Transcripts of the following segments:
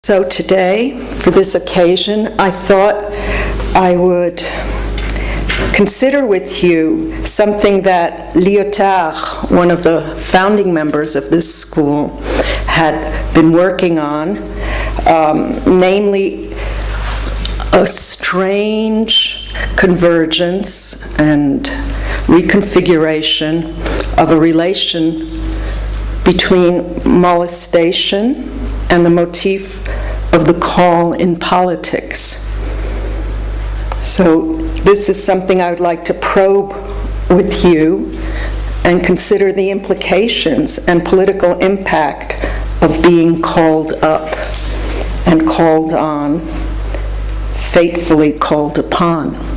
So today, for this occasion, I thought I would consider with you something that Lyotard, one of the founding members of this school, had been working on, namely a strange convergence and reconfiguration of a relation between molestation and the motif of the call in politics. So this is something I would like to probe with you and consider the implications and political impact of being called up and called on, fatefully called upon.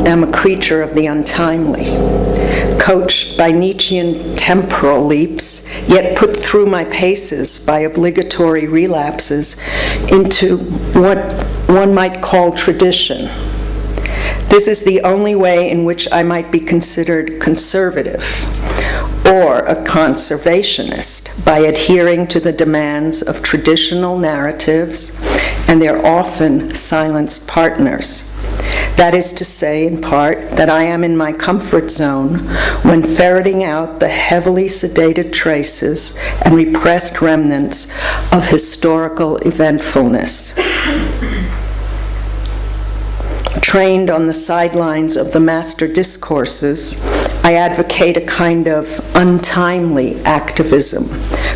I'm a creature of the untimely, coached by Nietzschean temporal leaps, yet put through my paces by obligatory relapses into what one might call tradition. This is the only way in which I might be considered conservative or a conservationist, by adhering to the demands of traditional narratives and their often silenced partners. That is to say, in part, that I am in my comfort zone when ferreting out the heavily sedated traces and repressed remnants of historical eventfulness. Trained on the sidelines of the master discourses, I advocate a kind of untimely activism,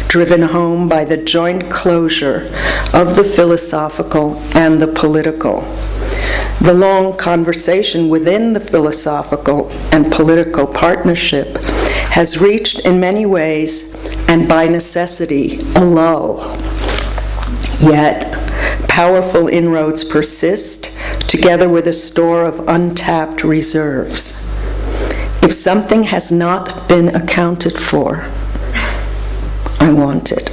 driven home by the joint closure of the philosophical and the political. The long conversation within the philosophical and political partnership has reached in many ways, and by necessity, a lull. Yet, powerful inroads persist, together with a store of untapped reserves. If something has not been accounted for, I want it.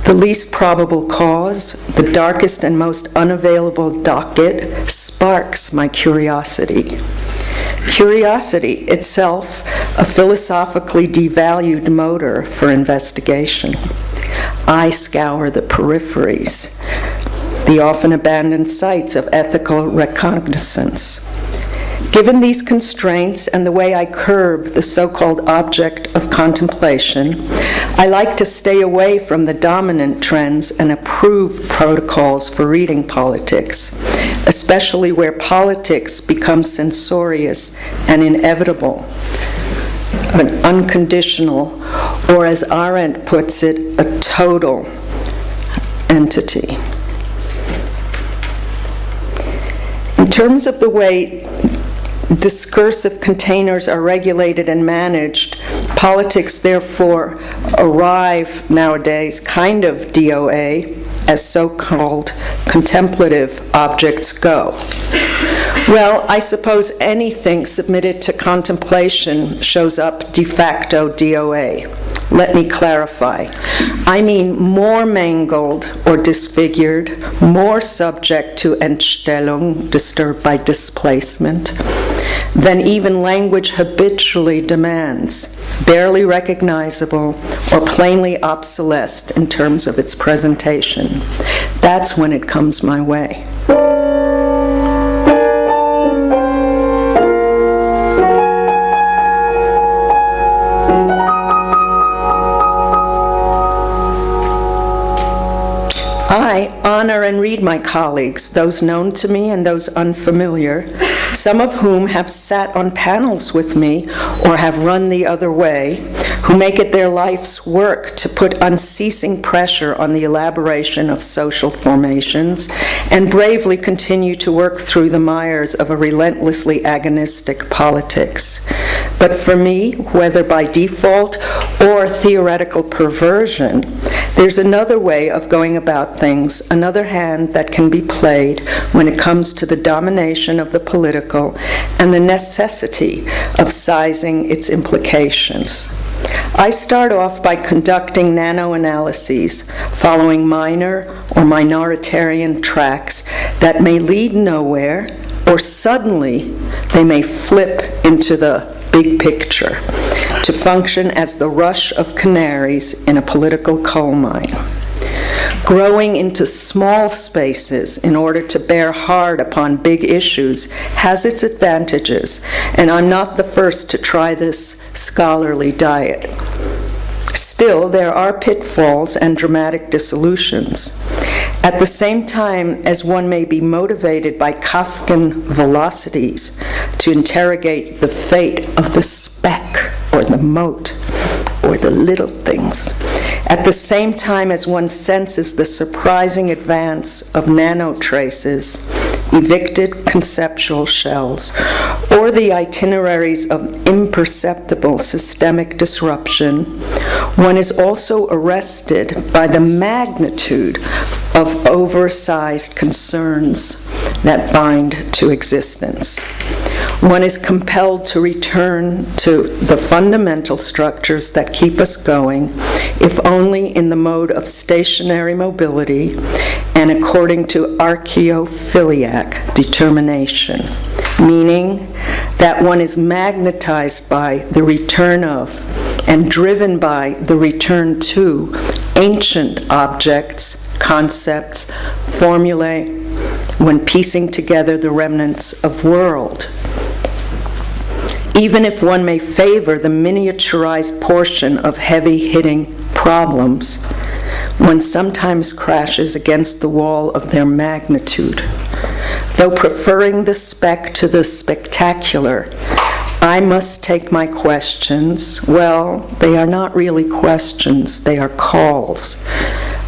The least probable cause, the darkest and most unavailable docket, sparks my curiosity. Curiosity itself, a philosophically devalued motor for investigation. I scour the peripheries, the often abandoned sites of ethical reconnaissance. Given these constraints and the way I curb the so-called object of contemplation, I like to stay away from the dominant trends and approve protocols for reading politics, especially where politics becomes censorious and inevitable, unconditional, or as Arendt puts it, a total entity. In terms of the way discursive containers are regulated and managed, politics therefore arrive nowadays kind of DOA as so-called contemplative objects go. Well, I suppose anything submitted to contemplation shows up de facto DOA. Let me clarify. I mean more mangled or disfigured, more subject to Entstellung, disturbed by displacement, than even language habitually demands, barely recognizable or plainly obsolete in terms of its presentation. That's when it comes my way. I honor and read my colleagues, those known to me and those unfamiliar, some of whom have sat on panels with me or have run the other way, who make it their life's work to put unceasing pressure on the elaboration of social formations and bravely continue to work through the mires of a relentlessly agonistic politics. But for me, whether by default or theoretical perversion, there's another way of going about things, another hand that can be played when it comes to the domination of the political and the necessity of sizing its implications. I start off by conducting nanoanalyses, following minor or minoritarian tracks that may lead nowhere, or suddenly they may flip into the big picture, to function as the rush of canaries in a political coal mine. Growing into small spaces in order to bear hard upon big issues has its advantages, and I'm not the first to try this scholarly diet. Still, there are pitfalls and dramatic dissolutions. At the same time as one may be motivated by Kafkan velocities to interrogate the fate of the speck or the mote or the little things, at the same time as one senses the surprising advance of nanotraces, evicted conceptual shells, or the itineraries of imperceptible systemic disruption, one is also arrested by the magnitude of oversized concerns that bind to existence. One is compelled to return to the fundamental structures that keep us going, if only in the mode of stationary mobility and according to archaeophiliac determination, meaning that one is magnetized by the return of and driven by the return to ancient objects, concepts, formulae, when piecing together the remnants of world. Even if one may favor the miniaturized portion of heavy-hitting problems, one sometimes crashes against the wall of their magnitude. Though preferring the speck to the spectacular, I must take my questions. Well, they are not really questions, they are calls.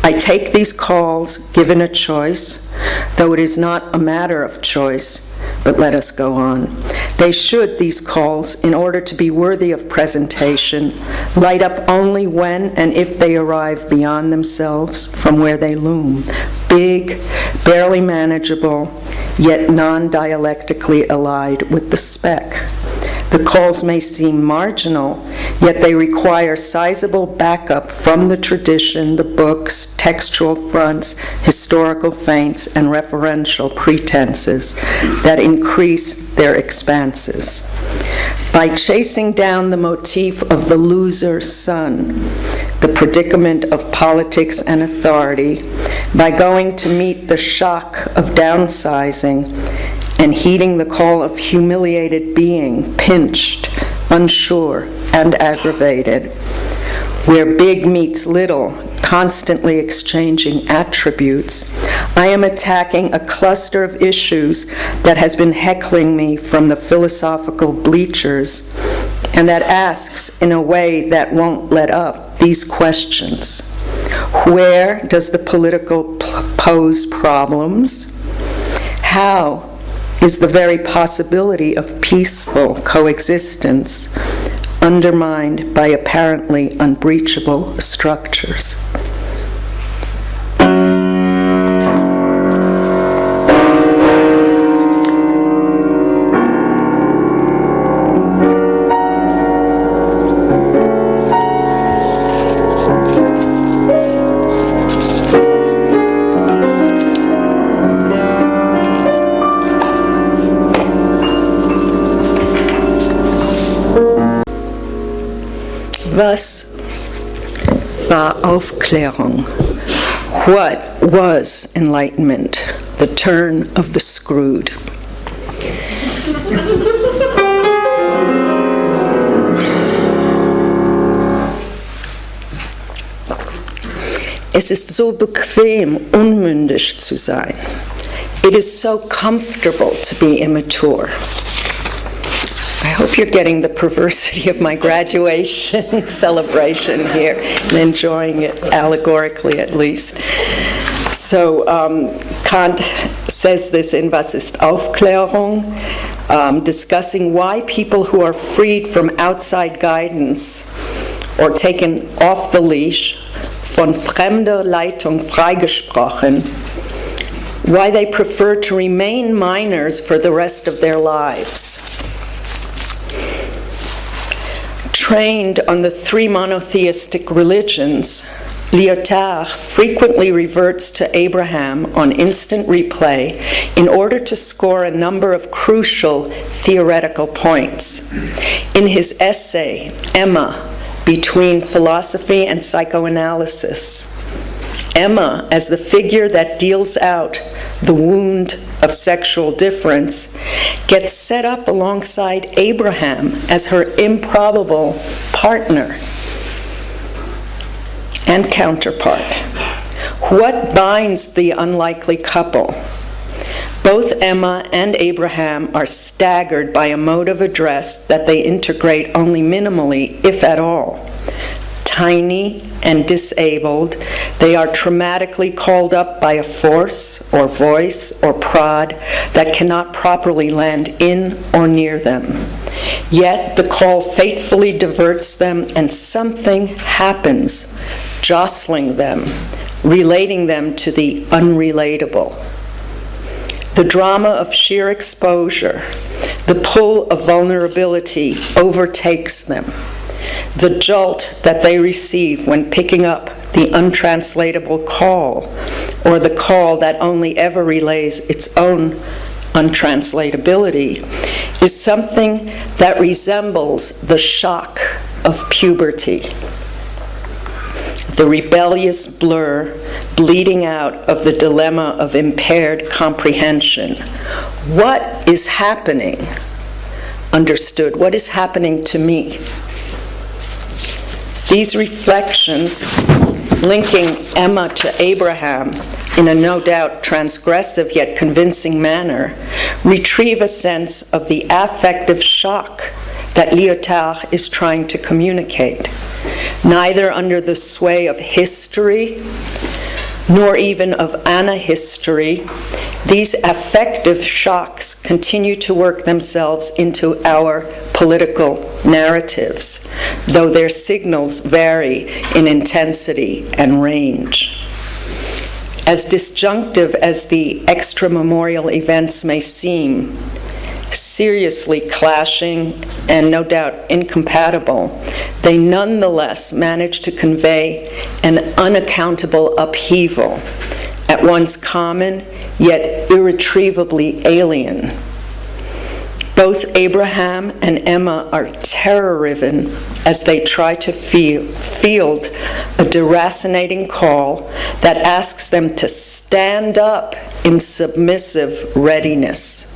I take these calls given a choice, though it is not a matter of choice, but let us go on. They should, these calls, in order to be worthy of presentation, light up only when and if they arrive beyond themselves from where they loom, big, barely manageable, yet non-dialectically allied with the speck. The calls may seem marginal, yet they require sizable backup from the tradition, the books, textual fronts, historical feints, and referential pretenses that increase their expanses. By chasing down the motif of the loser son, the predicament of politics and authority, by going to meet the shock of downsizing, and heeding the call of humiliated being, pinched, unsure, and aggravated, where big meets little, constantly exchanging attributes, I am attacking a cluster of issues that has been heckling me from the philosophical bleachers, and that asks, in a way that won't let up, these questions. Where does the political pose problems? How is the very possibility of peaceful coexistence undermined by apparently unbreachable structures? Was war Aufklärung? What was enlightenment? The turn of the screwed. Es ist so bequem, unmündig zu sein. It is so comfortable to be immature. I hope you're getting the perversity of my graduation celebration here and enjoying it allegorically at least. So Kant says this in Was ist Aufklärung, discussing why people who are freed from outside guidance or taken off the leash, von fremder Leitung freigesprochen, why they prefer to remain minors for the rest of their lives. trained on the three monotheistic religions, Lyotard frequently reverts to Abraham on instant replay in order to score a number of crucial theoretical points. In his essay, Emma, Between Philosophy and Psychoanalysis, Emma, as the figure that deals out the wound of sexual difference, gets set up alongside Abraham as her improbable partner and counterpart. What binds the unlikely couple? Both Emma and Abraham are staggered by a mode of address that they integrate only minimally, if at all. Tiny and disabled, they are traumatically called up by a force or voice or prod that cannot properly land in or near them. Yet the call fatefully diverts them and something happens, jostling them, relating them to the unrelatable. The drama of sheer exposure, the pull of vulnerability overtakes them. The jolt that they receive when picking up the untranslatable call, or the call that only ever relays its own untranslatability, is something that resembles the shock of puberty. The rebellious blur bleeding out of the dilemma of impaired comprehension. What is happening? Understood. What is happening to me? These reflections, linking Emma to Abraham in a no doubt transgressive yet convincing manner, retrieve a sense of the affective shock that Lyotard is trying to communicate. Neither under the sway of history, nor even of anahistory, these affective shocks continue to work themselves into our political narratives, though their signals vary in intensity and range. As disjunctive as the extramemorial events may seem, seriously clashing and no doubt incompatible, they nonetheless manage to convey an unaccountable upheaval, at once common yet irretrievably alien. Both Abraham and Emma are terror-riven as they try to field a deracinating call that asks them to stand up in submissive readiness.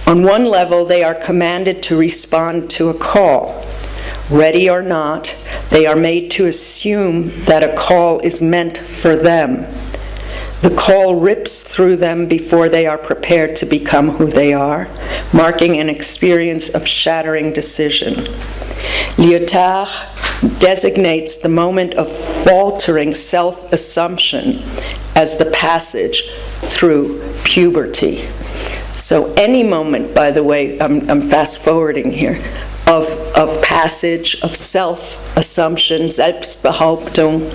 On one level, they are commanded to respond to a call. Ready or not, they are made to assume that a call is meant for them. The call rips through them before they are prepared to become who they are, marking an experience of shattering decision. Lyotard designates the moment of faltering self-assumption as the passage through puberty. So any moment, by the way, I'm fast-forwarding here, of passage, of self-assumption, Selbstbehauptung,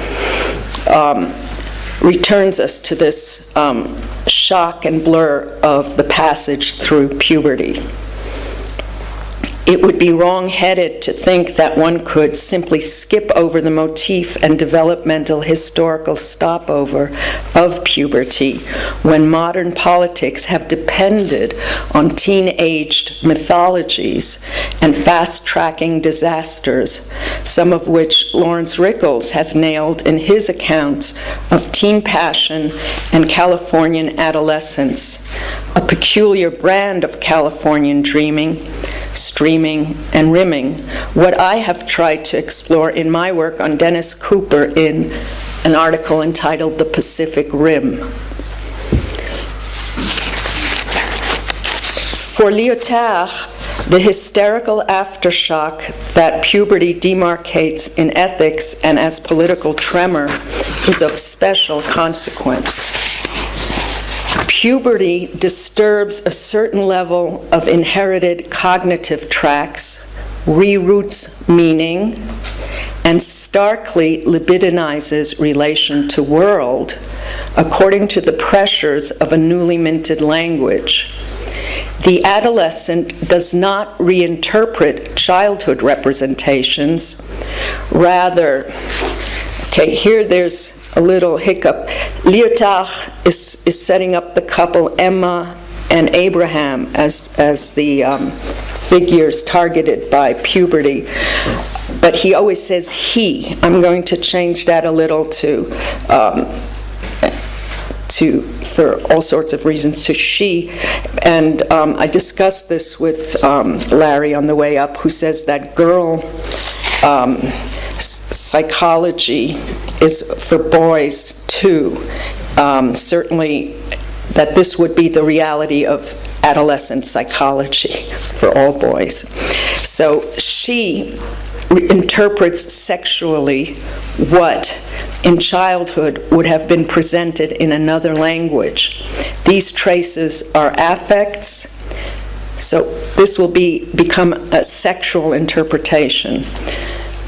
returns us to this shock and blur of the passage through puberty. It would be wrong-headed to think that one could simply skip over the motif and developmental historical stopover of puberty when modern politics have depended on teen-aged mythologies and fast-tracking disasters, some of which Lawrence Rickles has nailed in his accounts of teen passion and Californian adolescence, a peculiar brand of Californian dreaming, streaming, and rimming, what I have tried to explore in my work on Dennis Cooper in an article entitled The Pacific Rim. For Lyotard, the hysterical aftershock that puberty demarcates in ethics and as political tremor is of special consequence. Puberty disturbs a certain level of inherited cognitive tracks, reroutes meaning, and starkly libidinizes relation to world according to the pressures of a newly minted language. The adolescent does not reinterpret childhood representations. Rather, okay, here there's a little hiccup. Lyotard is setting up the couple Emma and Abraham as the figures targeted by puberty. But he always says he. I'm going to change that a little for all sorts of reasons, to she. And I discussed this with Larry on the way up, who says that girl psychology is for boys too. Certainly that this would be the reality of adolescent psychology for all boys. So she interprets sexually what in childhood would have been presented in another language. These traces are affects, so this will become a sexual interpretation.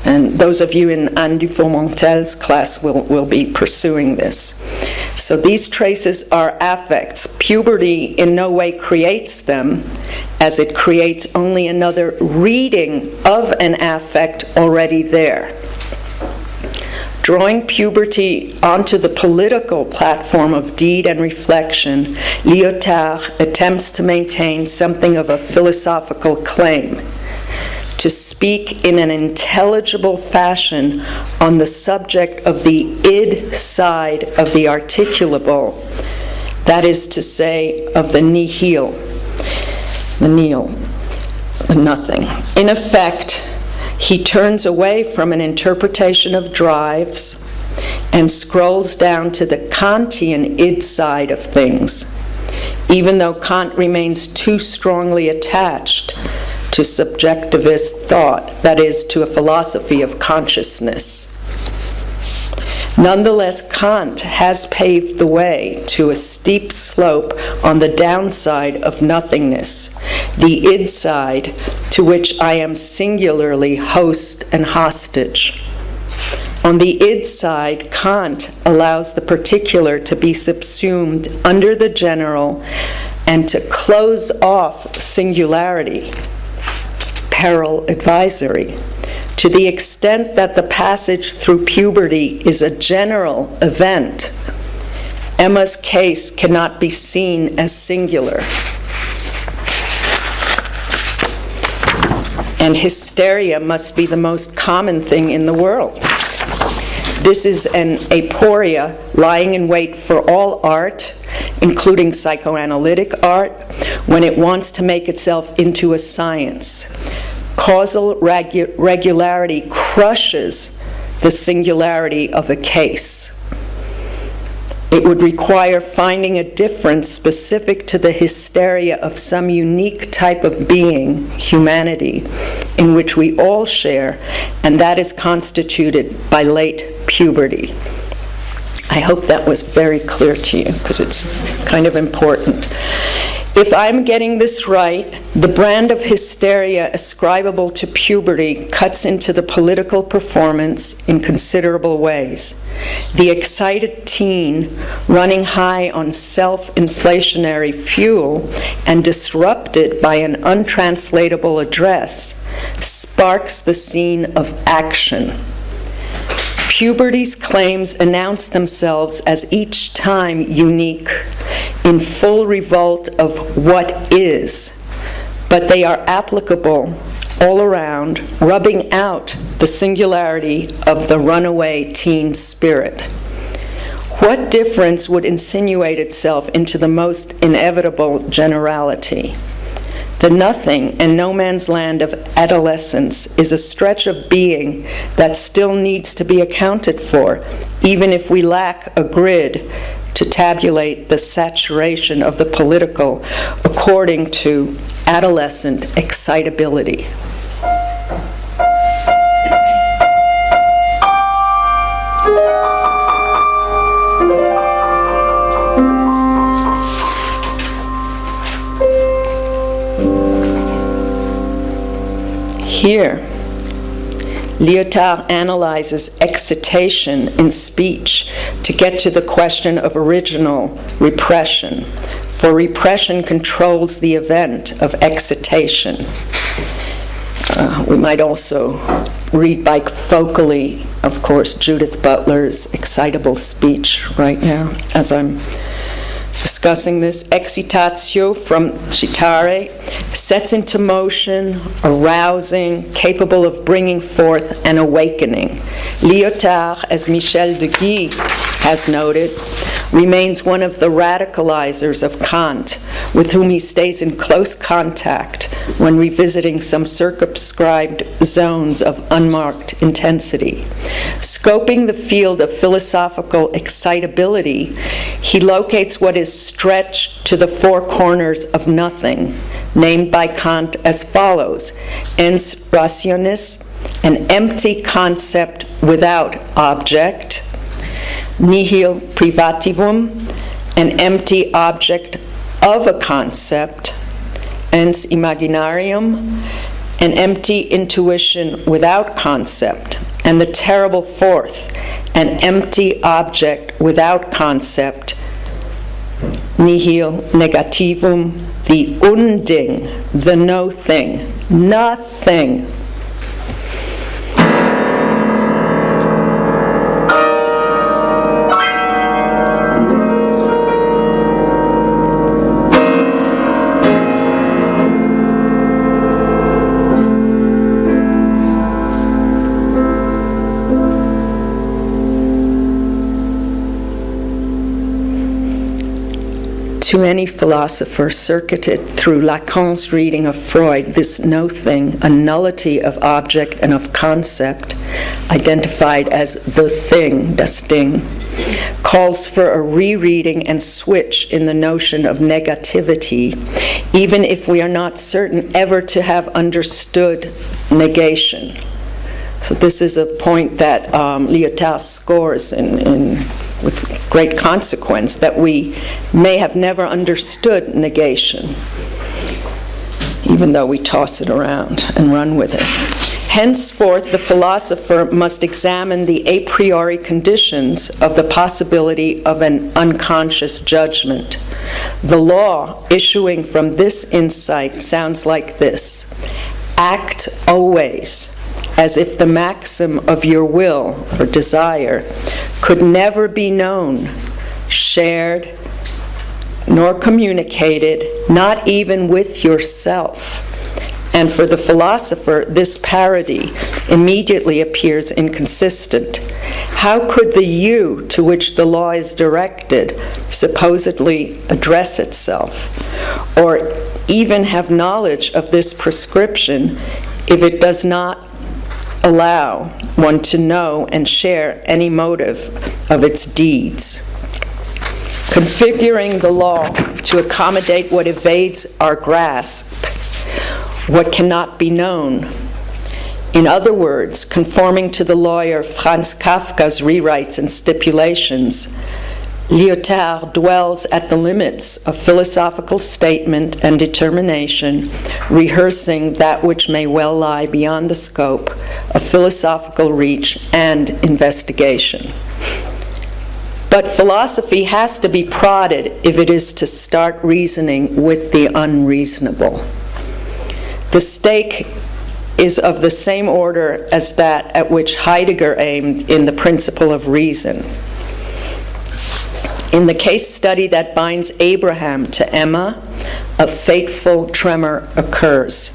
And those of you in Anne Dufourmantelle's class will be pursuing this. So these traces are affects. Puberty in no way creates them, as it creates only another reading of an affect already there. Drawing puberty onto the political platform of deed and reflection, Lyotard attempts to maintain something of a philosophical claim, to speak in an intelligible fashion on the subject of the id side of the articulable, that is to say, of the nihil, the nothing. In effect, he turns away from an interpretation of drives and scrolls down to the Kantian id side of things, even though Kant remains too strongly attached to subjectivist thought, that is, to a philosophy of consciousness. Nonetheless, Kant has paved the way to a steep slope on the downside of nothingness, the id side, to which I am singularly host and hostage. On the id side, Kant allows the particular to be subsumed under the general and to close off singularity, peril advisory, to the extent that the passage through puberty is a general event. Emma's case cannot be seen as singular. And hysteria must be the most common thing in the world. This is an aporia lying in wait for all art, including psychoanalytic art, when it wants to make itself into a science. Causal regularity crushes the singularity of a case. It would require finding a difference specific to the hysteria of some unique type of being, humanity, in which we all share, and that is constituted by late puberty. I hope that was very clear to you, because it's kind of important. If I'm getting this right, the brand of hysteria ascribable to puberty cuts into the political performance in considerable ways. The excited teen, running high on self-inflationary fuel and disrupted by an untranslatable address, sparks the scene of action. Puberty's claims announce themselves as each time unique, in full revolt of what is, but they are applicable all around, rubbing out the singularity of the runaway teen spirit. What difference would insinuate itself into the most inevitable generality? The nothing and no man's land of adolescence is a stretch of being that still needs to be accounted for, even if we lack a grid to tabulate the saturation of the political according to adolescent excitability. Here, Lyotard analyzes excitation in speech to get to the question of original repression, for repression controls the event of excitation. We might also read bifocally, of course, Judith Butler's excitable speech right now as I'm discussing this. Excitatio from citare sets into motion, arousing, capable of bringing forth an awakening. Lyotard, as Michel de Guy has noted, remains one of the radicalizers of Kant, with whom he stays in close contact when revisiting some circumscribed zones of unmarked intensity. Scoping the field of philosophical excitability, he locates what is stretched to the four corners of nothing, named by Kant as follows: ens rationis, an empty concept without object; nihil privativum, an empty object of a concept; ens imaginarium, an empty intuition without concept; and the terrible fourth, an empty object without concept, nihil negativum, the unding, the no thing, nothing. To any philosopher circuited through Lacan's reading of Freud, this no thing, a nullity of object and of concept, identified as the thing, das Ding, calls for a rereading and switch in the notion of negativity, even if we are not certain ever to have understood negation. So this is a point that Lyotard scores with great consequence, that we may have never understood negation, even though we toss it around and run with it. Henceforth, the philosopher must examine the a priori conditions of the possibility of an unconscious judgment. The law issuing from this insight sounds like this: act always as if the maxim of your will or desire could never be known, shared, nor communicated, not even with yourself. And for the philosopher, this parody immediately appears inconsistent. How could the you to which the law is directed supposedly address itself, or even have knowledge of this prescription, if it does not allow one to know and share any motive of its deeds? Configuring the law to accommodate what evades our grasp, what cannot be known. In other words, conforming to the lawyer Franz Kafka's rewrites and stipulations, Lyotard dwells at the limits of philosophical statement and determination, rehearsing that which may well lie beyond the scope of philosophical reach and investigation. But philosophy has to be prodded if it is to start reasoning with the unreasonable. The stake is of the same order as that at which Heidegger aimed in The Principle of Reason. In the case study that binds Abraham to Emma, a fateful tremor occurs.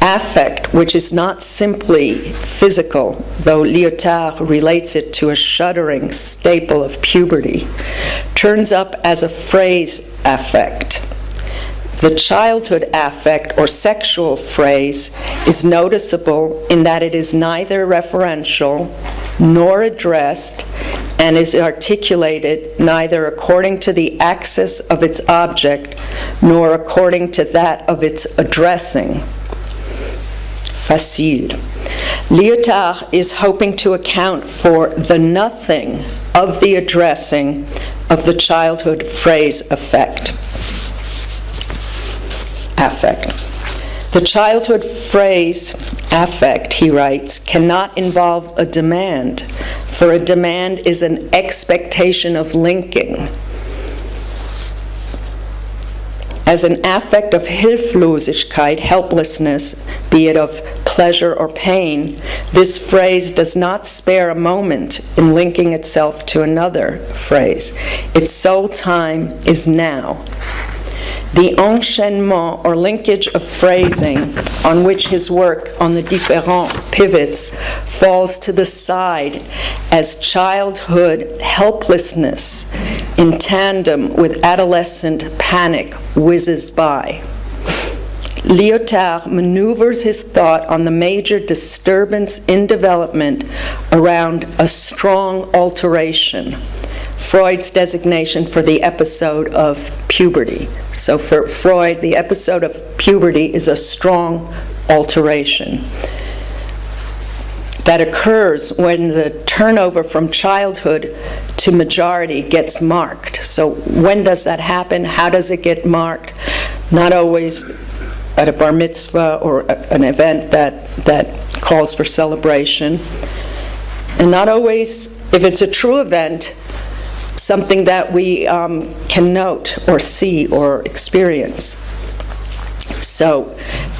Affect, which is not simply physical, though Lyotard relates it to a shuddering staple of puberty, turns up as a phrase affect. The childhood affect or sexual phrase is noticeable in that it is neither referential nor addressed, and is articulated neither according to the axis of its object nor according to that of its addressing. Facile. Lyotard is hoping to account for the nothing of the addressing of the childhood phrase affect. The childhood phrase, affect, he writes, cannot involve a demand, for a demand is an expectation of linking. As an affect of Hilflosigkeit, helplessness, be it of pleasure or pain, this phrase does not spare a moment in linking itself to another phrase. Its sole time is now. The enchaînement or linkage of phrasing on which his work on the différents pivots falls to the side as childhood helplessness in tandem with adolescent panic whizzes by. Lyotard maneuvers his thought on the major disturbance in development around a strong alteration, Freud's designation for the episode of puberty. So for Freud, the episode of puberty is a strong alteration that occurs when the turnover from childhood to majority gets marked. So when does that happen? How does it get marked? Not always at a bar mitzvah or an event that calls for celebration. And not always, if it's a true event, something that we can note or see or experience. So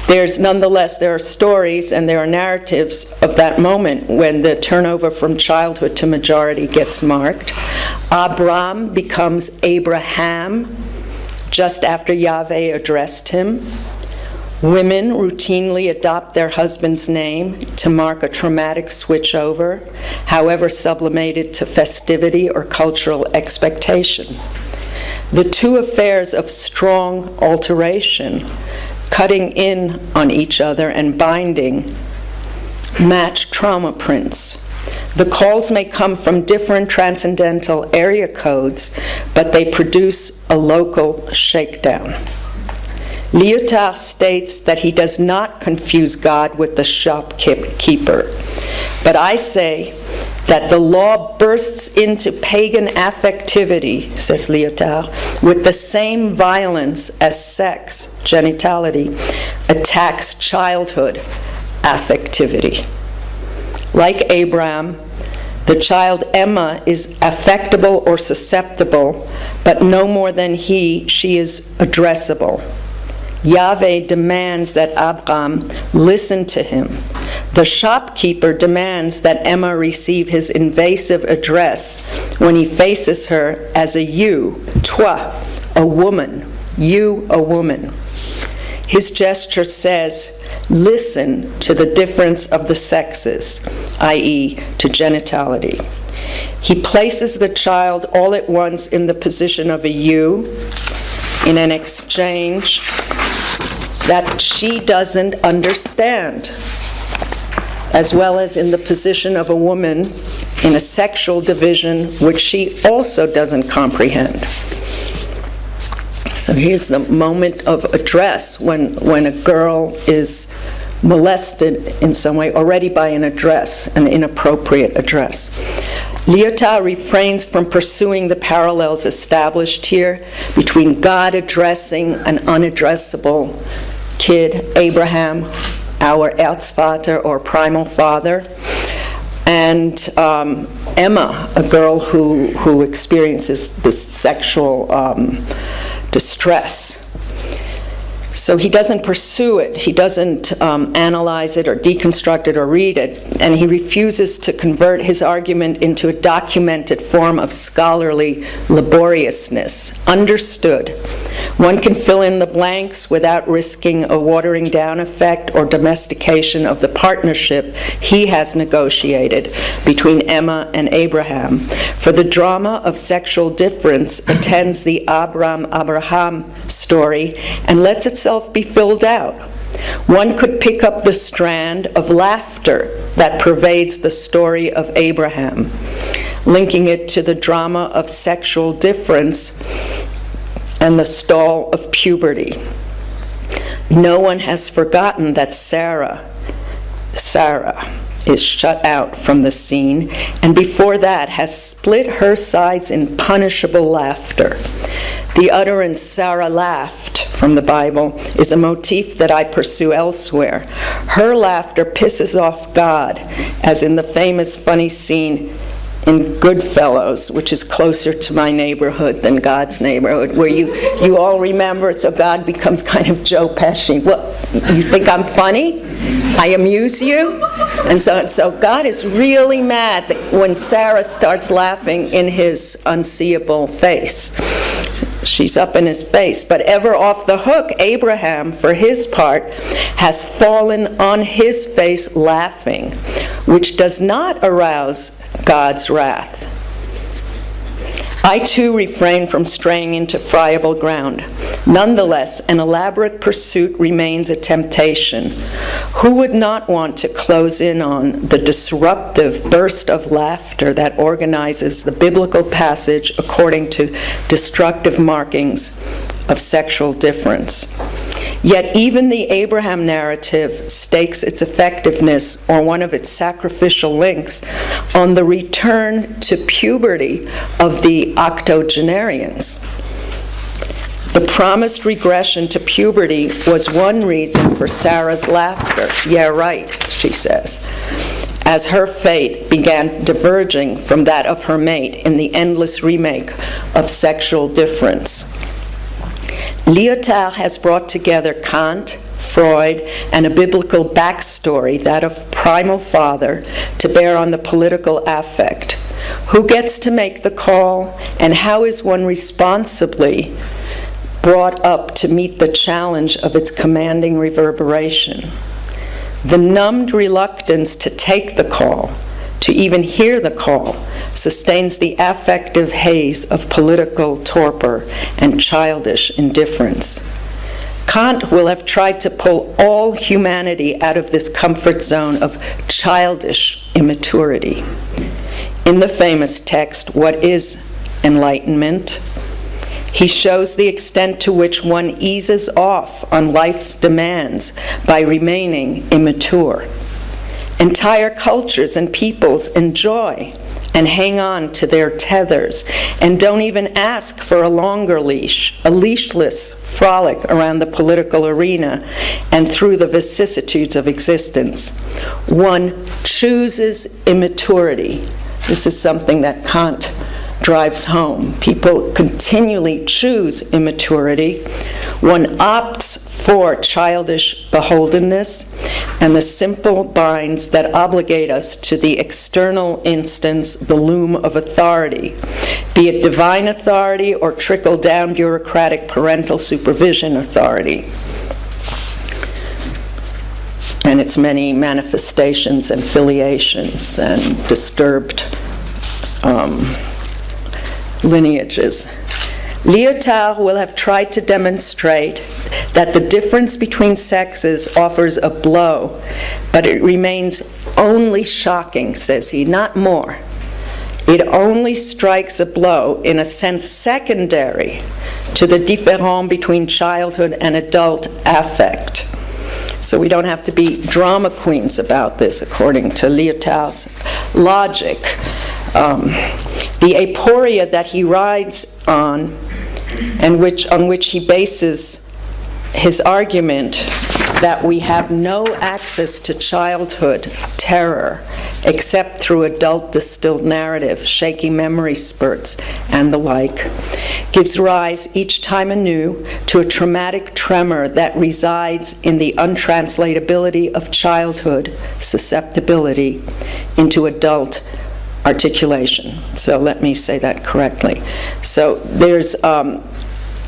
there are stories and there are narratives of that moment when the turnover from childhood to majority gets marked. Abram becomes Abraham just after Yahweh addressed him. Women routinely adopt their husband's name to mark a traumatic switchover, however sublimated to festivity or cultural expectation. The two affairs of strong alteration, cutting in on each other and binding, match trauma prints. The calls may come from different transcendental area codes, but they produce a local shakedown. Lyotard states that he does not confuse God with the shopkeeper, but I say that the law bursts into pagan affectivity, says Lyotard, with the same violence as sex, genitality, attacks childhood affectivity. Like Abraham, the child Emma is affectable or susceptible, but no more than she is addressable. Yahweh demands that Abram listen to him. The shopkeeper demands that Emma receive his invasive address when he faces her as a you, toi, a woman, you, a woman. His gesture says, listen to the difference of the sexes, i.e., to genitality. He places the child all at once in the position of a you, in an exchange that she doesn't understand, as well as in the position of a woman in a sexual division which she also doesn't comprehend. So here's the moment of address when a girl is molested in some way, already by an address, an inappropriate address. Lyotard refrains from pursuing the parallels established here between God addressing an unaddressable kid, Abraham, our Erzvater or primal father, and Emma, a girl who experiences this sexual distress. So he doesn't pursue it, he doesn't analyze it or deconstruct it or read it, and he refuses to convert his argument into a documented form of scholarly laboriousness. Understood. One can fill in the blanks without risking a watering down effect or domestication of the partnership he has negotiated between Emma and Abraham. For the drama of sexual difference attends the Abraham story and lets itself be filled out. One could pick up the strand of laughter that pervades the story of Abraham, linking it to the drama of sexual difference and the stall of puberty. No one has forgotten that Sarah is shut out from the scene, and before that has split her sides in punishable laughter. The utterance "Sarah laughed" from the Bible, is a motif that I pursue elsewhere. Her laughter pisses off God, as in the famous funny scene in Goodfellas, which is closer to my neighborhood than God's neighborhood, where you all remember it, so God becomes kind of Joe Pesci. Well, you think I'm funny? I amuse you? And so God is really mad when Sarah starts laughing in his unseeable face. She's up in his face. But ever off the hook, Abraham, for his part, has fallen on his face laughing, which does not arouse God's wrath. I too refrain from straying into friable ground. Nonetheless, an elaborate pursuit remains a temptation. Who would not want to close in on the disruptive burst of laughter that organizes the biblical passage according to destructive markings of sexual difference? Yet even the Abraham narrative stakes its effectiveness, or one of its sacrificial links, on the return to puberty of the octogenarians. The promised regression to puberty was one reason for Sarah's laughter. Yeah, right, she says, as her fate began diverging from that of her mate in the endless remake of sexual difference. Lyotard has brought together Kant, Freud, and a biblical backstory, that of primal father, to bear on the political affect. Who gets to make the call, and how is one responsibly brought up to meet the challenge of its commanding reverberation? The numbed reluctance to take the call, to even hear the call, sustains the affective haze of political torpor and childish indifference. Kant will have tried to pull all humanity out of this comfort zone of childish immaturity. In the famous text, What is Enlightenment?, he shows the extent to which one eases off on life's demands by remaining immature. Entire cultures and peoples enjoy and hang on to their tethers and don't even ask for a longer leash, a leashless frolic around the political arena and through the vicissitudes of existence. One chooses immaturity. This is something that Kant drives home. People continually choose immaturity. One opts for childish beholdenness and the simple binds that obligate us to the external instance, the loom of authority, be it divine authority or trickle-down bureaucratic parental supervision authority, and its many manifestations and filiations and disturbed lineages. Lyotard will have tried to demonstrate that the difference between sexes offers a blow, but it remains only shocking, says he, not more. It only strikes a blow in a sense secondary to the différent between childhood and adult affect. So we don't have to be drama queens about this, according to Lyotard's logic. The aporia that he rides on, and on which he bases his argument that we have no access to childhood terror except through adult distilled narrative, shaky memory spurts, and the like, gives rise each time anew to a traumatic tremor that resides in the untranslatability of childhood susceptibility into adult articulation. So let me say that correctly. So there's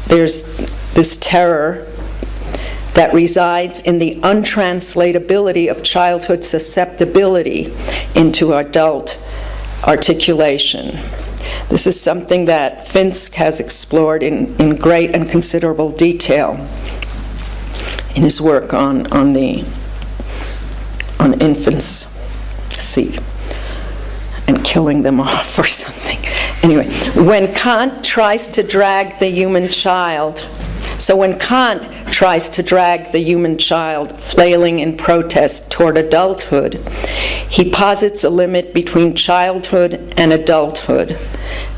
this terror that resides in the untranslatability of childhood susceptibility into adult articulation. This is something that Finsk has explored in great and considerable detail in his work on infancy and killing them off or something. Anyway, when Kant tries to drag the human child, flailing in protest toward adulthood, he posits a limit between childhood and adulthood,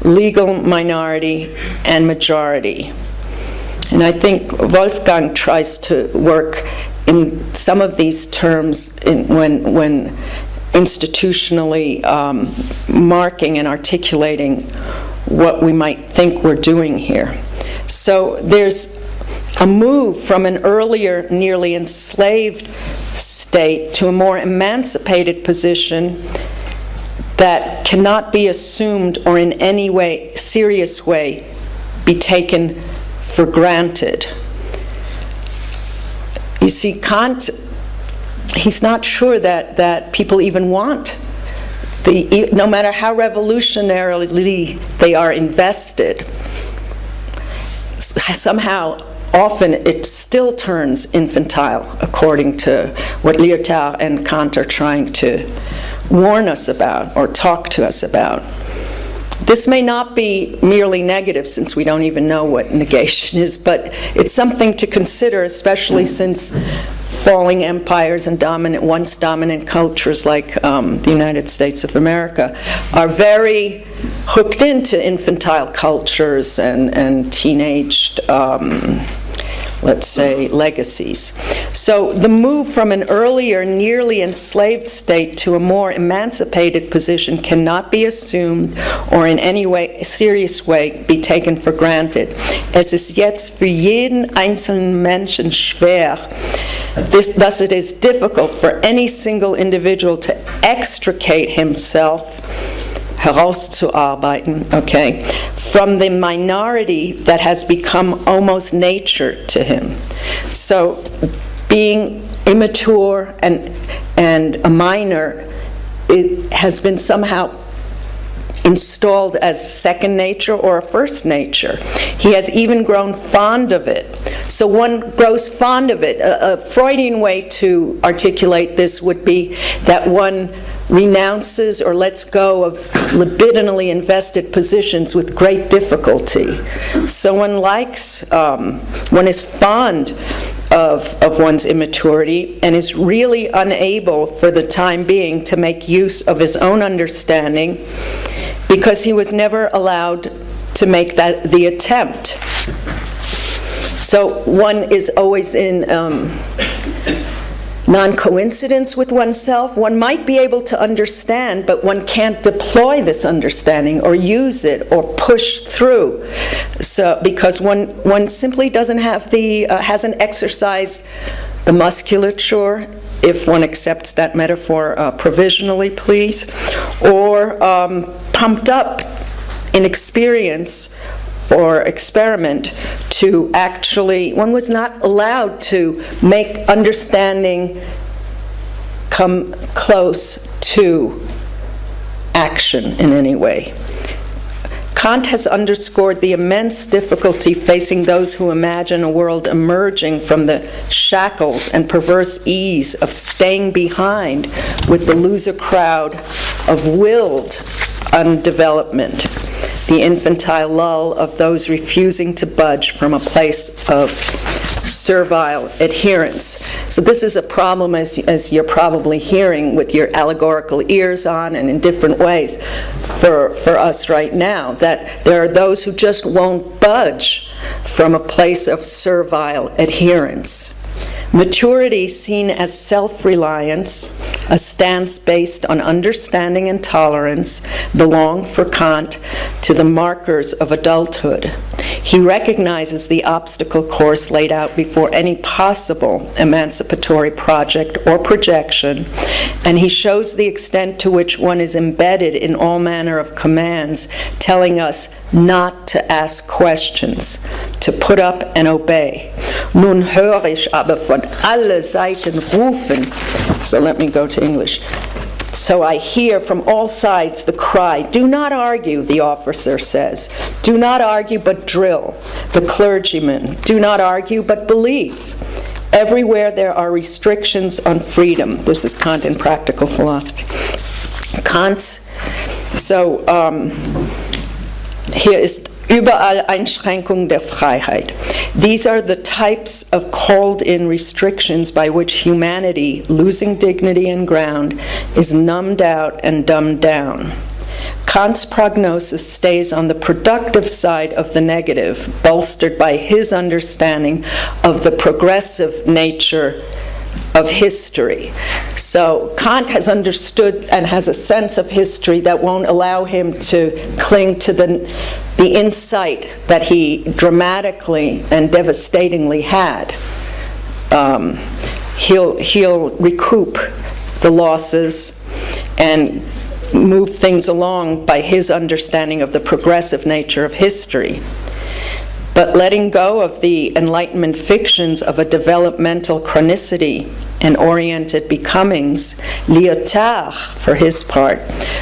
legal minority and majority. And I think Wolfgang tries to work in some of these terms when institutionally marking and articulating what we might think we're doing here. So there's a move from an earlier nearly enslaved state to a more emancipated position that cannot be assumed or in any way, serious way, be taken for granted. You see, Kant, he's not sure that people even want no matter how revolutionarily they are invested, somehow, often it still turns infantile, according to what Lyotard and Kant are trying to warn us about or talk to us about. This may not be merely negative, since we don't even know what negation is, but it's something to consider, especially since falling empires and once dominant cultures like the United States of America are very hooked into infantile cultures and teenaged, let's say, legacies. So the move from an earlier nearly enslaved state to a more emancipated position cannot be assumed or in any way, serious way, be taken for granted. Es ist jetzt für jeden einzelnen Menschen schwer. Thus it is difficult for any single individual to extricate himself herauszuarbeiten, okay, from the minority that has become almost nature to him. So being immature and a minor, it has been somehow installed as second nature or a first nature. He has even grown fond of it. So one grows fond of it. A Freudian way to articulate this would be that one renounces or lets go of libidinally invested positions with great difficulty. So one likes, one is fond of one's immaturity and is really unable for the time being to make use of his own understanding because he was never allowed to make that the attempt. So one is always in non-coincidence with oneself. One might be able to understand, but one can't deploy this understanding or use it or push through. So because one simply doesn't have hasn't exercised the musculature, if one accepts that metaphor provisionally, please, or pumped up in experience or experiment to actually, one was not allowed to make understanding come close to action in any way. Kant has underscored the immense difficulty facing those who imagine a world emerging from the shackles and perverse ease of staying behind with the loser crowd of willed undevelopment, the infantile lull of those refusing to budge from a place of servile adherence. So this is a problem, as you're probably hearing with your allegorical ears on and in different ways for us right now, that there are those who just won't budge from a place of servile adherence. Maturity, seen as self-reliance, a stance based on understanding and tolerance, belong for Kant to the markers of adulthood. He recognizes the obstacle course laid out before any possible emancipatory project or projection, and he shows the extent to which one is embedded in all manner of commands, telling us not to ask questions, to put up and obey. Nun höre ich aber von alle Seiten rufen. So let me go to English. So I hear from all sides the cry, "Do not argue," the officer says. "Do not argue but drill," the clergyman. "Do not argue but believe." Everywhere there are restrictions on freedom. This is Kant in Practical Philosophy. Hier ist überall Einschränkung der Freiheit. These are the types of called-in restrictions by which humanity, losing dignity and ground, is numbed out and dumbed down. Kant's prognosis stays on the productive side of the negative, bolstered by his understanding of the progressive nature of history. So Kant has understood and has a sense of history that won't allow him to cling to the insight that he dramatically and devastatingly had. He'll recoup the losses and move things along by his understanding of the progressive nature of history. But letting go of the Enlightenment fictions of a developmental chronicity and oriented becomings, Lyotard, for his part,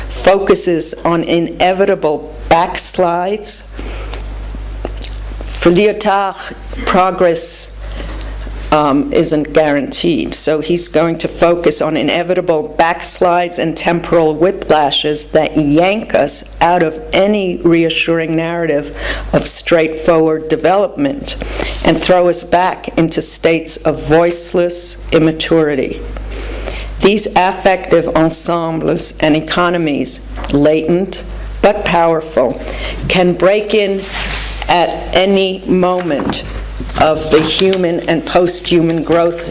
focuses on inevitable backslides. For Lyotard, progress isn't guaranteed, so he's going to focus on inevitable backslides and temporal whiplashes that yank us out of any reassuring narrative of straightforward development and throw us back into states of voiceless immaturity. These affective ensembles and economies, latent but powerful, can break in at any moment of the human and post-human growth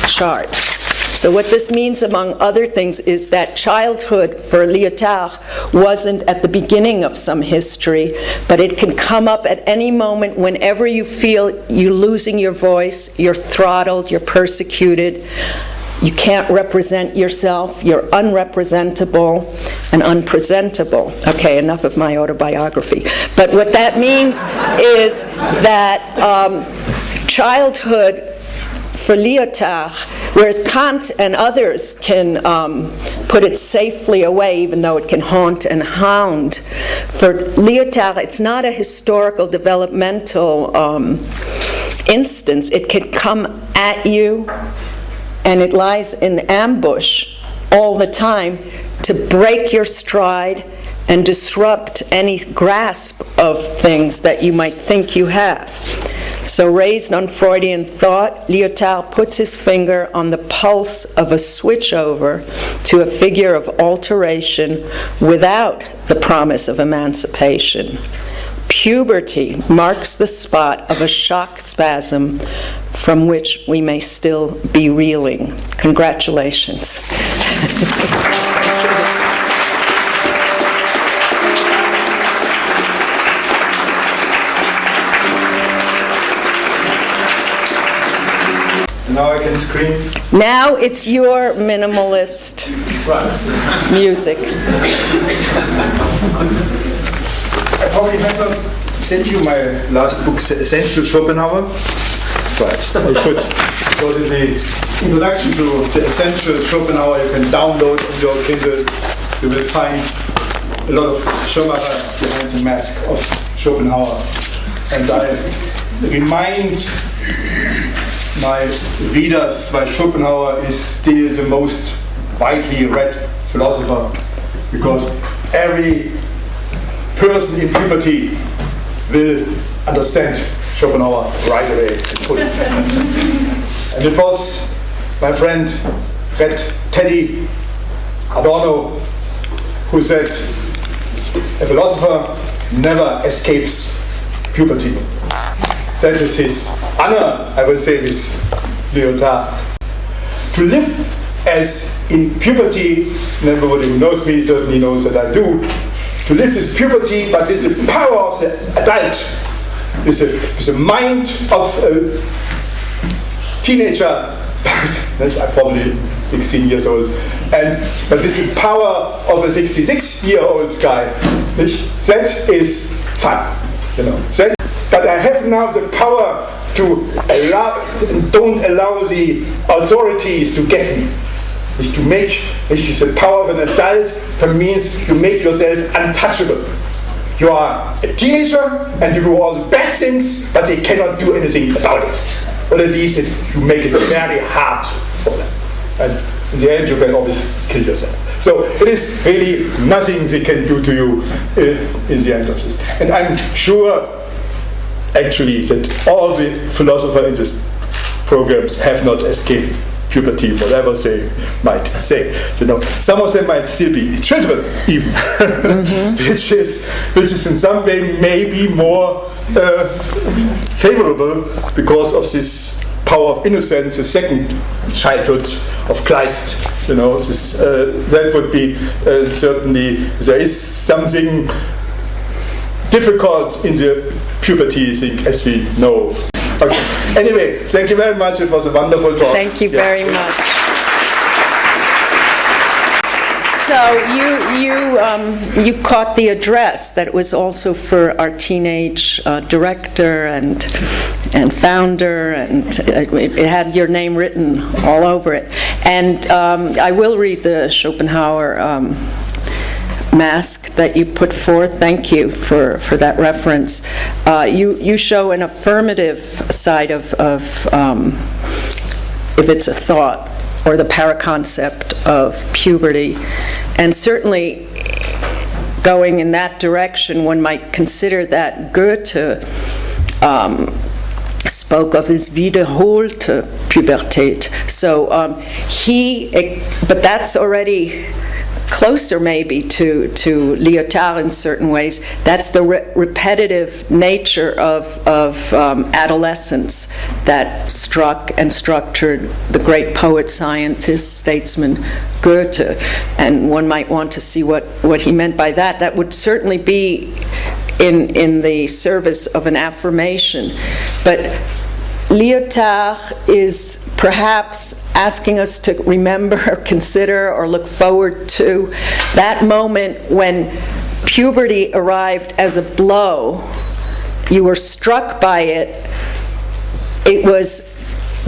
chart. So what this means, among other things, is that childhood for Lyotard wasn't at the beginning of some history, but it can come up at any moment whenever you feel you're losing your voice, you're throttled, you're persecuted, you can't represent yourself, you're unrepresentable and unpresentable. Okay, enough of my autobiography. But what that means is that childhood for Lyotard, whereas Kant and others can put it safely away, even though it can haunt and hound, for Lyotard, it's not a historical developmental instance. It can come at you, and it lies in ambush all the time to break your stride and disrupt any grasp of things that you might think you have. So raised on Freudian thought, Lyotard puts his finger on the pulse of a switchover to a figure of alteration without the promise of emancipation. Puberty marks the spot of a shock spasm from which we may still be reeling. Congratulations. Now I can scream. Now it's your minimalist music. I probably have not sent you my last book, Essential Schopenhauer. Right, I should. So in the introduction to the Essential Schopenhauer, you can download on your Kindle. You will find a lot of Schopenhauer behind the mask of Schopenhauer. And I remind my readers why Schopenhauer is still the most widely read philosopher, because every person in puberty will understand Schopenhauer right away and fully. And it was my friend Red Teddy Adorno who said, a philosopher never escapes puberty. That is his honor, I will say this, Lyotard. To live as in puberty, and everybody who knows me certainly knows that I do, to live with puberty, but with the power of the adult, with the mind of a teenager, but I'm probably 16 years old, but with the power of a 66-year-old guy, that is fun, But I have now the power to don't allow the authorities to get me. To make the power of an adult, that means you make yourself untouchable. You are a teenager and you do all the bad things, but they cannot do anything about it. Or at least you make it very hard for them. And in the end, you can always kill yourself. So it is really nothing they can do to you in the end of this. And I'm sure actually that all the philosophers in these programs have not escaped puberty, whatever they might say. Some of them might still be children, even, which is in some way maybe more favorable because of this power of innocence, the second childhood of Christ. That would be certainly, there is something difficult in the puberty thing, as we know. Okay. Anyway, thank you very much. It was a wonderful talk. Thank you very much. So you caught the address that was also for our teenage director and founder, and it had your name written all over it. And I will read the Schopenhauer mask that you put forth. Thank you for that reference. You show an affirmative side of if it's a thought, or the paraconcept of puberty. And certainly going in that direction, one might consider that Goethe spoke of his wiederholte Pubertät. So but that's already closer maybe to Lyotard in certain ways. That's the repetitive nature of adolescence that struck and structured the great poet, scientist, statesman Goethe. And one might want to see what he meant by that. That would certainly be in the service of an affirmation. But Lyotard is perhaps asking us to remember or consider or look forward to that moment when puberty arrived as a blow. You were struck by it. It was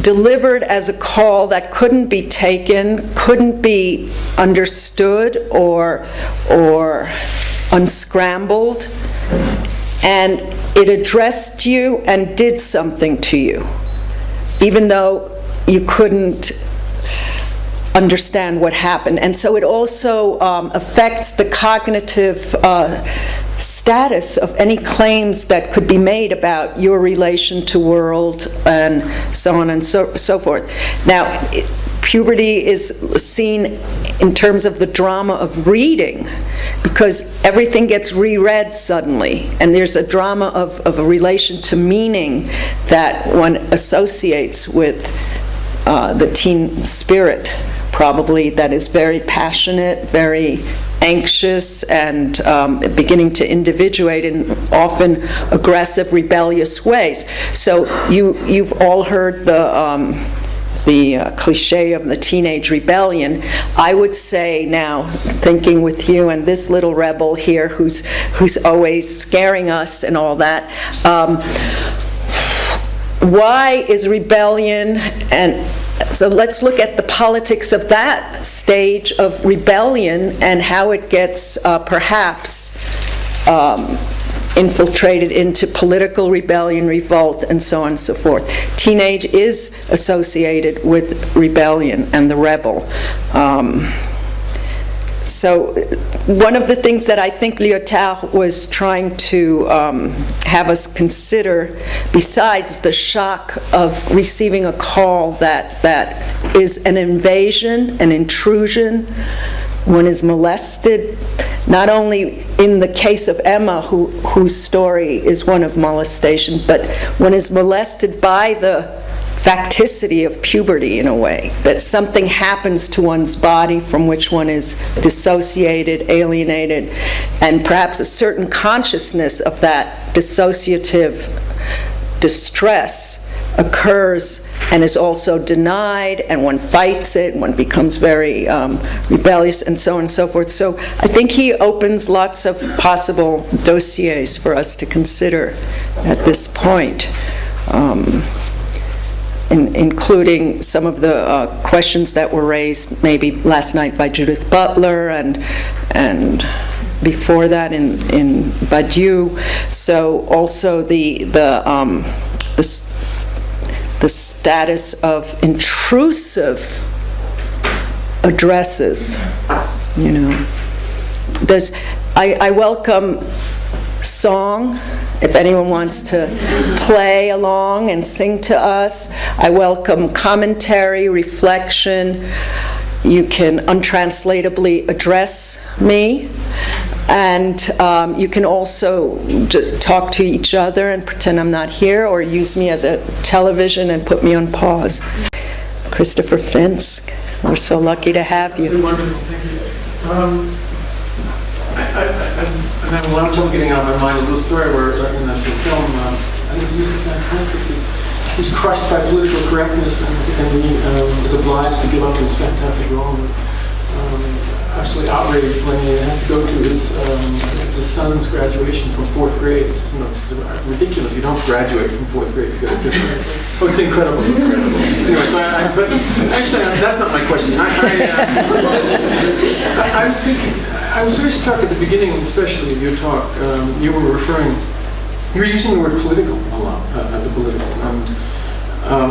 delivered as a call that couldn't be taken, couldn't be understood or unscrambled, and it addressed you and did something to you, even though you couldn't understand what happened. And so it also affects the cognitive status of any claims that could be made about your relation to world and so on and so forth. Now, puberty is seen in terms of the drama of reading, because everything gets reread suddenly, and there's a drama of a relation to meaning that one associates with the teen spirit, probably, that is very passionate, very anxious, and beginning to individuate in often aggressive, rebellious ways. So you've all heard the cliche of the teenage rebellion. I would say now, thinking with you and this little rebel here who's always scaring us and all that, why is rebellion, and so let's look at the politics of that stage of rebellion and how it gets perhaps infiltrated into political rebellion, revolt, and so on and so forth. Teenage is associated with rebellion and the rebel. So one of the things that I think Lyotard was trying to have us consider, besides the shock of receiving a call that is an invasion, an intrusion, one is molested, not only in the case of Emma, whose story is one of molestation, but one is molested by the facticity of puberty, in a way, that something happens to one's body from which one is dissociated, alienated, and perhaps a certain consciousness of that dissociative distress occurs and is also denied, and one fights it, one becomes very rebellious, and so on and so forth. So I think he opens lots of possible dossiers for us to consider at this point, including some of the questions that were raised maybe last night by Judith Butler and before that in Badiou. So also the status of intrusive addresses, I welcome song if anyone wants to play along and sing to us, I welcome commentary, reflection. You can untranslatable address me, and you can also just talk to each other and pretend I'm not here, or use me as a television and put me on pause. Christopher Finsk, we're so lucky to have you. It's been wonderful, thank you. I'm having a lot of trouble getting out of my mind a little story where in the film, I think it's Mr. Fantastic, he's crushed by political correctness and he is obliged to give up his fantastic role. Absolutely outraged when he has to go to his son's graduation from 4th grade. This is ridiculous. You don't graduate from 4th grade. You go to 5th grade. Oh, it's incredible. Anyway, so but actually, that's not my question. I was thinking, I was very struck at the beginning, especially of your talk. You were using the word political a lot, the political.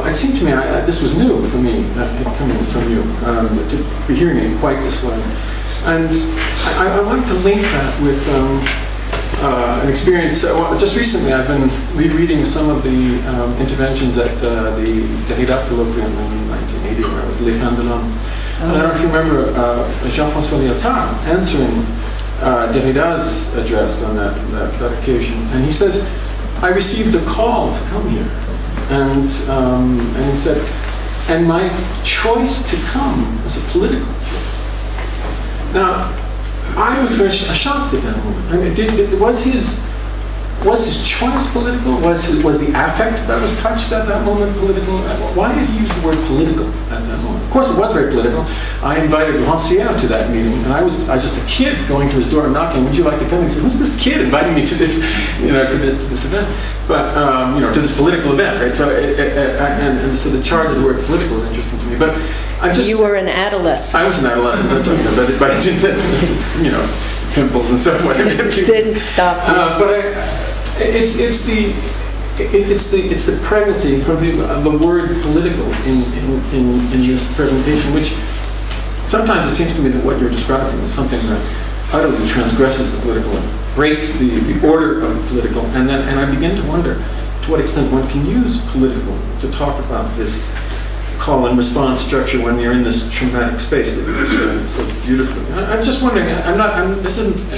It seemed to me, this was new for me, coming from you, to be hearing it quite this way. And I wanted to link that with an experience. Just recently, I've been rereading some of the interventions at the Derrida colloquium in 1980, where I was Les Fins de l'Homme. And I don't know if you remember Jean-François answering Derrida's address on that occasion. And he says, I received a call to come here. And he said, and my choice to come was a political choice. Now, I was very shocked at that moment. I mean, was his choice political? Was the affect that was touched at that moment political? Why did he use the word political at that moment? Of course, it was very political. I invited Rancière to that meeting, and I was just a kid going to his door and knocking. Would you like to come? And he said, "Who's this kid inviting me to this, to this event?" But to this political event, right? So, and so the charge of the word political is interesting to me. But you were an adolescent. I was an adolescent, but I didn't, pimples and stuff. Didn't stop you. But it's the pregnancy from the word political in this presentation, which sometimes it seems to me that what you're describing is something that utterly transgresses the political and breaks the order of the political, and I begin to wonder to what extent one can use political to talk about this call and response structure when you're in this traumatic space that you're describing so beautifully. I'm just wondering. This isn't a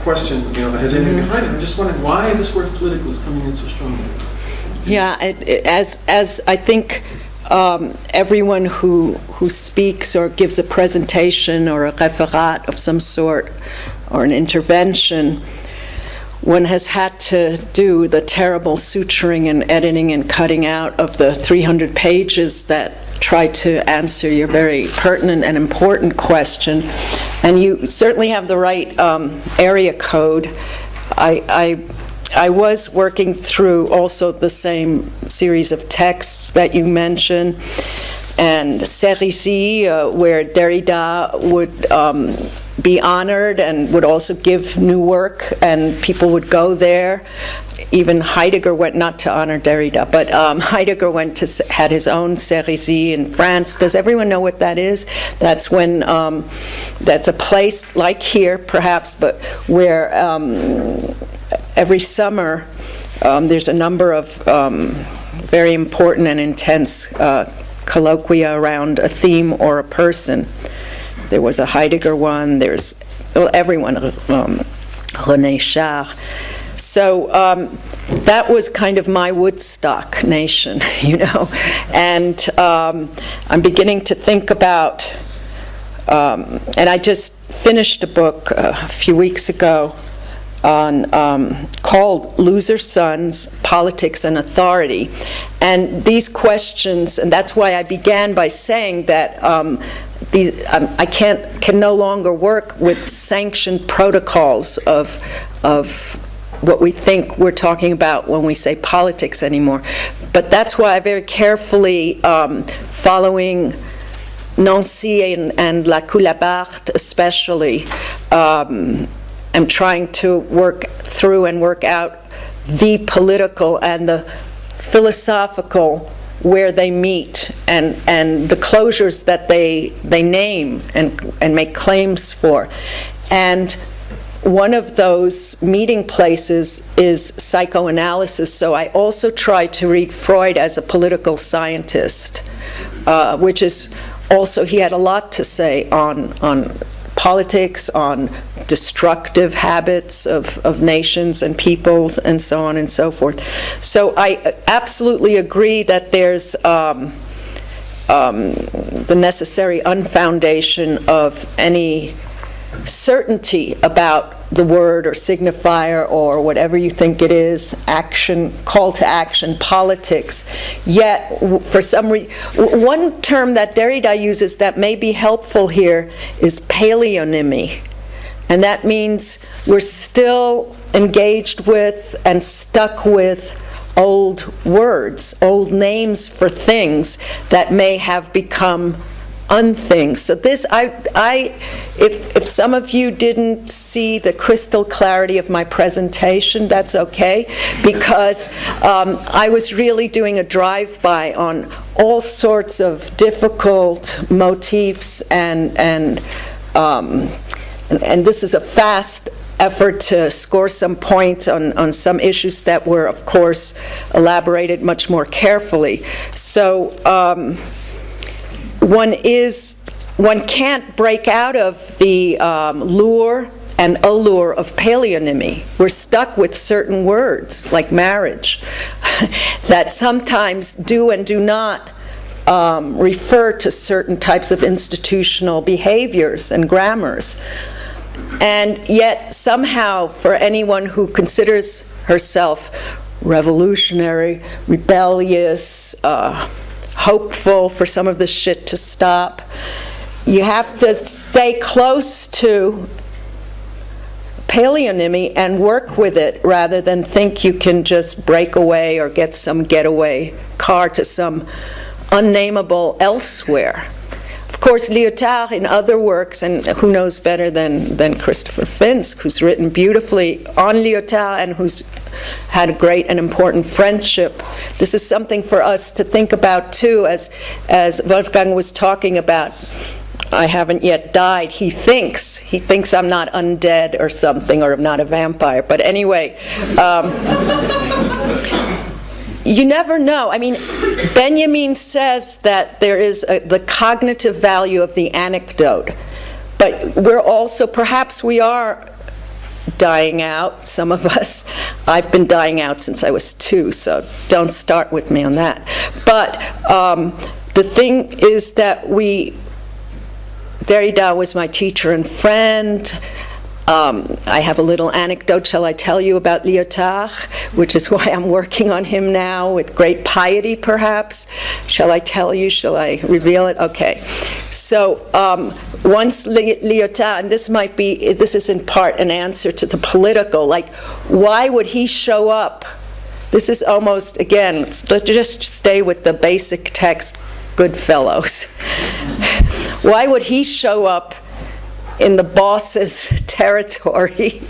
question, that has anything behind it. I'm just wondering why this word political is coming in so strongly. Yeah, as I think everyone who speaks or gives a presentation or a referat of some sort or an intervention, one has had to do the terrible suturing and editing and cutting out of the 300 pages that try to answer your very pertinent and important question. And you certainly have the right area code. I was working through also the same series of texts that you mentioned, and Cerisy, where Derrida would be honored and would also give new work, and people would go there. Even Heidegger went, not to honor Derrida, but Heidegger had his own Cerisy in France. Does everyone know what that is? That's when, that's a place like here, perhaps, but where every summer there's a number of very important and intense colloquia around a theme or a person. There was a Heidegger one, everyone, René Char. So that was kind of my Woodstock nation, and I'm beginning to think about, and I just finished a book a few weeks ago on called Loser Sons, Politics and Authority. And these questions, and that's why I began by saying that I can no longer work with sanctioned protocols of what we think we're talking about when we say politics anymore. But that's why I very carefully, following Nancy and Lacoue-Labarthe especially, am trying to work through and work out the political and the philosophical where they meet, and the closures that they name and make claims for. And one of those meeting places is psychoanalysis, so I also try to read Freud as a political scientist, which is also, he had a lot to say on politics, on destructive habits of nations and peoples, and so on and so forth. So I absolutely agree that there's the necessary unfoundation of any certainty about the word or signifier or whatever you think it is, action, call to action, politics. Yet, for some reason, one term that Derrida uses that may be helpful here is paleonymy. And that means we're still engaged with and stuck with old words, old names for things that may have become unthings. So this, if some of you didn't see the crystal clarity of my presentation, that's okay, because I was really doing a drive-by on all sorts of difficult motifs, and this is a fast effort to score some points on some issues that were, of course, elaborated much more carefully. So one can't break out of the lure and allure of paleonymy. We're stuck with certain words, like marriage, that sometimes do and do not refer to certain types of institutional behaviors and grammars. And yet, somehow, for anyone who considers herself revolutionary, rebellious, hopeful for some of this shit to stop, you have to stay close to paleonymy and work with it rather than think you can just break away or get some getaway car to some unnameable elsewhere. Of course, Lyotard in other works, and who knows better than Christopher Finsk, who's written beautifully on Lyotard and who's had a great and important friendship. This is something for us to think about too, as Wolfgang was talking about. I haven't yet died. He thinks I'm not undead or something, or I'm not a vampire. But anyway, you never know. I mean, Benjamin says that there is the cognitive value of the anecdote, but we're also, perhaps we are dying out, some of us. I've been dying out since I was 2, so don't start with me on that. But the thing is that Derrida was my teacher and friend. I have a little anecdote, shall I tell you, about Lyotard, which is why I'm working on him now with great piety, perhaps. Shall I tell you? Shall I reveal it? Okay. So once Lyotard, and this is in part an answer to the political, like, why would he show up? This is almost, again, let's just stay with the basic text, Goodfellows. Why would he show up in the boss's territory?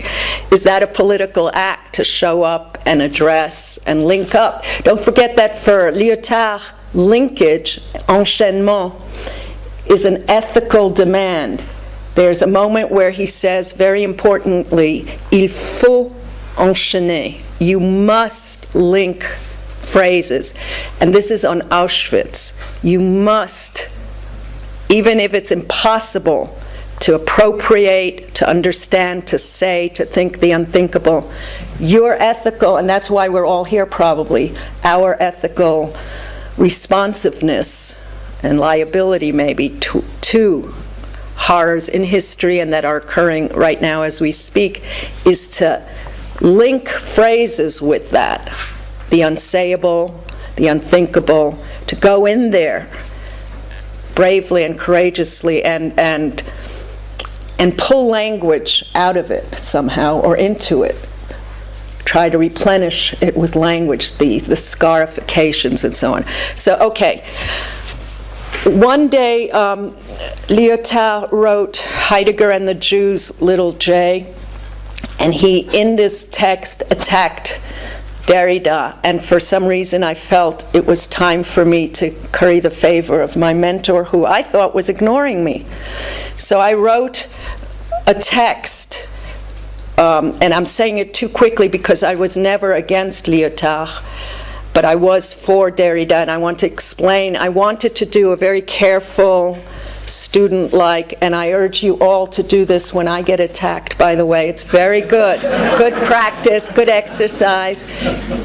Is that a political act to show up and address and link up? Don't forget that for Lyotard, linkage, enchaînement, is an ethical demand. There's a moment where he says, very importantly, il faut enchaîner. You must link phrases. And this is on Auschwitz. You must, even if it's impossible to appropriate, to understand, to say, to think the unthinkable, your ethical, and that's why we're all here probably, our ethical responsiveness and liability maybe to horrors in history and that are occurring right now as we speak, is to link phrases with that, the unsayable, the unthinkable, to go in there bravely and courageously and pull language out of it somehow or into it. Try to replenish it with language, the scarifications and so on. So, okay. One day, Lyotard wrote Heidegger and the Jews, little j, and he, in this text, attacked Derrida, and for some reason I felt it was time for me to curry the favor of my mentor, who I thought was ignoring me. So I wrote a text and I'm saying it too quickly because I was never against Lyotard, but I was for Derrida, and I want to explain. I wanted to do a very careful, student-like, and I urge you all to do this when I get attacked, by the way. It's very good. Good practice, good exercise.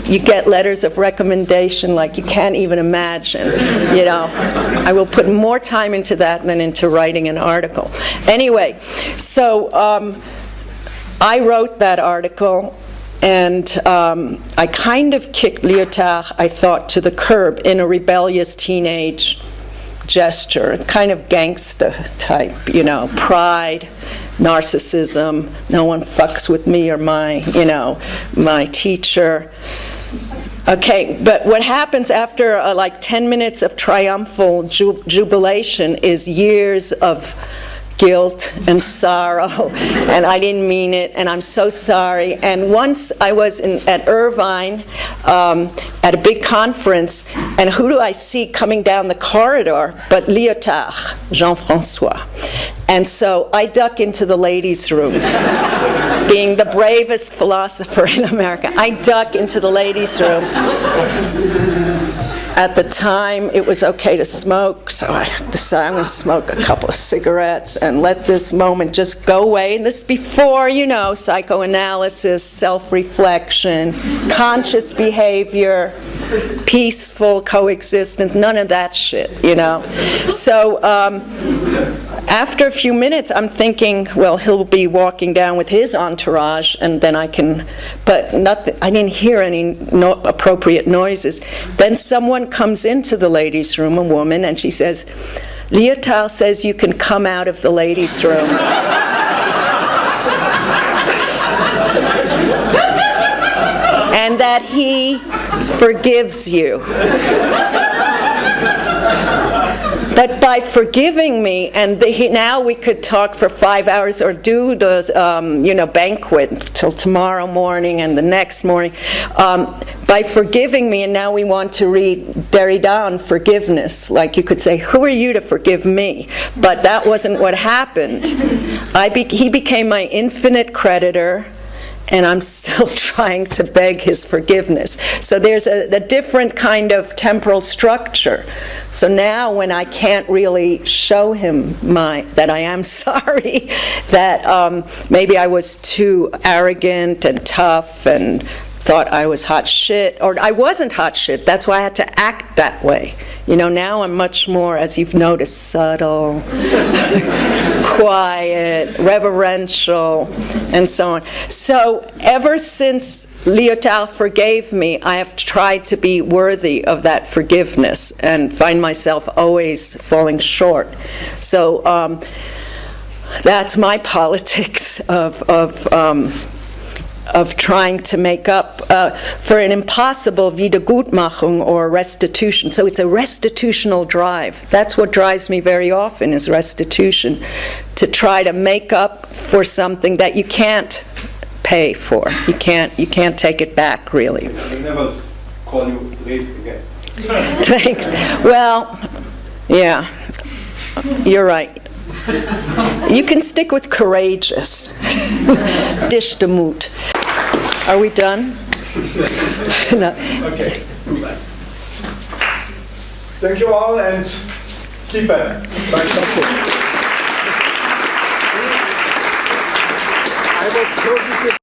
You get letters of recommendation like you can't even imagine. You know, I will put more time into that than into writing an article. Anyway, so I wrote that article, and I kind of kicked Lyotard, I thought, to the curb in a rebellious teenage gesture, kind of gangster type, you know, pride, narcissism, no one fucks with me or my, you know, my teacher. Okay, but what happens after like 10 minutes of triumphal jubilation is years of guilt and sorrow, and I didn't mean it, and I'm so sorry. And once I was at Irvine at a big conference, and who do I see coming down the corridor but Lyotard, Jean-François. And so I duck into the ladies' room. Being the bravest philosopher in America, I duck into the ladies' room. At the time, it was okay to smoke, so I decided I'm going to smoke a couple of cigarettes and let this moment just go away. And this is before, you know, psychoanalysis, self-reflection, conscious behavior, peaceful coexistence, none of that shit, you know. So after a few minutes, I'm thinking, well, he'll be walking down with his entourage, and then I can, but nothing, I didn't hear any appropriate noises. Then someone comes into the ladies' room, a woman, and she says, Lyotard says you can come out of the ladies' room. And that he forgives you. But by forgiving me, and now we could talk for 5 hours or do the you know, banquet till tomorrow morning and the next morning. By forgiving me, and now we want to read Derrida on forgiveness. Like you could say, who are you to forgive me? But that wasn't what happened. He became my infinite creditor, and I'm still trying to beg his forgiveness. So there's a different kind of temporal structure. So now when I can't really show him that I am sorry, that maybe I was too arrogant and tough and thought I was hot shit, or I wasn't hot shit, that's why I had to act that way. You know, now I'm much more, as you've noticed, subtle, quiet, reverential, and so on. So ever since Lyotard forgave me, I have tried to be worthy of that forgiveness and find myself always falling short. So that's my politics of trying to make up for an impossible Wiedergutmachung or restitution. So it's a restitutional drive. That's what drives me very often, is restitution, to try to make up for something that you can't pay for. You can't take it back, really. I never call you brave again. Thanks. Well, yeah, you're right. You can stick with courageous. Dish de moot. Are we done? No. Okay. Thank you all, and sleep better. Thank you. I was totally